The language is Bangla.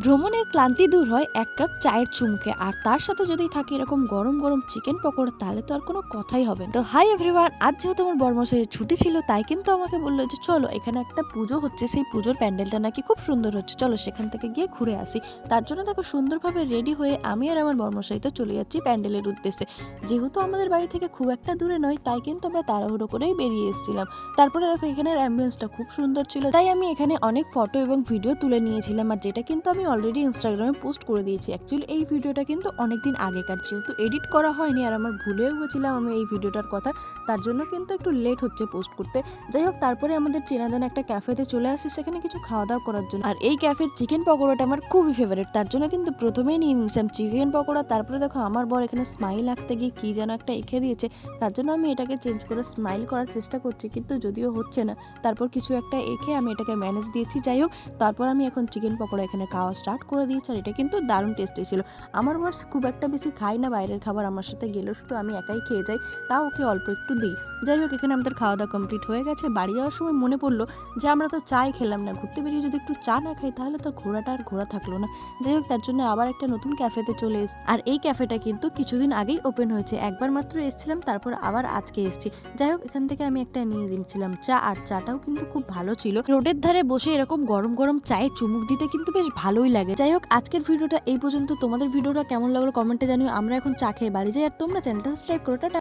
ভ্রমণের ক্লান্তি দূর হয় এক কাপ চায়ের চুমুকে, আর তার সাথে যদি থাকে এরকম গরম গরম চিকেন পকোড়া, তাহলে তো আর কোনো কথাই হবে না। তো হাই এভরিওয়ান, আজ যেহেতু আমার বর্মশাইয়ের ছুটি ছিল, তাই কিন্তু আমাকে বললো যে চলো এখানে একটা পুজো হচ্ছে, সেই পুজোর প্যান্ডেলটা নাকি খুব সুন্দর হচ্ছে, চলো সেখান থেকে গিয়ে ঘুরে আসি। তার জন্য দেখো সুন্দরভাবে রেডি হয়ে আমি আর আমার বর্মশাই তো চলে যাচ্ছি প্যান্ডেলের উদ্দেশ্যে। যেহেতু আমাদের বাড়ি থেকে খুব একটা দূরে নয়, তাই কিন্তু আমরা তাড়াহুড়ো করেই বেরিয়ে এসেছিলাম। তারপরে দেখো এখানের অ্যাম্বিয়েন্সটা খুব সুন্দর ছিল, তাই আমি এখানে অনেক ফটো এবং ভিডিও তুলে নিয়েছিলাম, আর যেটা কিন্তু আমি অলরেডি ইনস্টাগ্রামে পোস্ট করে দিয়েছি। অ্যাকচুয়ালি এই ভিডিওটা কিন্তু অনেকদিন আগেকার, যেহেতু এডিট করা হয়নি আর আমার ভুলেও গেছিলাম আমি এই ভিডিওটার কথা, তার জন্য কিন্তু একটু লেট হচ্ছে পোস্ট করতে। যাই হোক, তারপরে আমাদের চেনা জানা একটা ক্যাফেতে চলে আসি, সেখানে কিছু খাওয়া দাওয়া করার জন্য। আর এই ক্যাফের চিকেন পকোড়াটা আমার খুবই ফেভারিট, তার জন্য কিন্তু প্রথমেই নিয়ে নিয়েছিলাম চিকেন পকোড়া। তারপরে দেখো আমার বর এখানে স্মাইল আঁকতে গিয়ে কি যেন একটা এঁকে দিয়েছে, তার জন্য আমি এটাকে চেঞ্জ করে স্মাইল করার চেষ্টা করছি, কিন্তু যদিও হচ্ছে না। তারপর কিছু একটা এঁকে আমি এটাকে ম্যানেজ দিয়েছি। যাই হোক, তারপর আমি এখন চিকেন পকোড়া এখানে খাওয়া স্টার্ট করে দিয়েছি, আর এটা কিন্তু দারুণ টেস্টি ছিল। আমার বর খুব একটা বেশি খাই না বাইরের খাবার, আমার সাথে গেলেও শুধু আমি একাই খেয়ে যাই, তাও ওকে অল্প একটু দিই। যাই হোক, এখানে আমাদের খাওয়া দাওয়া কমপ্লিট হয়ে গেছে। বাড়ি যাওয়ার সময় মনে পড়লো যে আমরা তো চাই খেলাম না, ঘুরতে বেরিয়ে যদি একটু চা না খাই তাহলে তো ঘোরাটা আর ঘোরা থাকলো না। যাই হোক, তার জন্য আবার একটা নতুন ক্যাফেতে চলে এসেছি, আর এই ক্যাফেটা কিন্তু কিছুদিন আগেই ওপেন হয়েছে, একবার মাত্র এসেছিলাম, তারপর আবার আজকে এসেছি। যাই হোক, এখান থেকে আমি একটা নিয়ে নিয়েছিলাম চা, আর চাটাও কিন্তু খুব ভালো ছিল। রোডের ধারে বসে এরকম গরম গরম চায়ে চুমুক দিতে কিন্তু বেশ ভালোই লাগে। যাই হোক, আজকের ভিডিওটা এই পর্যন্ত। তোমাদের ভিডিওটা কেমন লাগলো কমেন্টে জানিও। আমরা এখন চা খেয়ে বাড়ি যাই, আর তোমরা চ্যানেলটা সাবস্ক্রাইব করো। টাটা।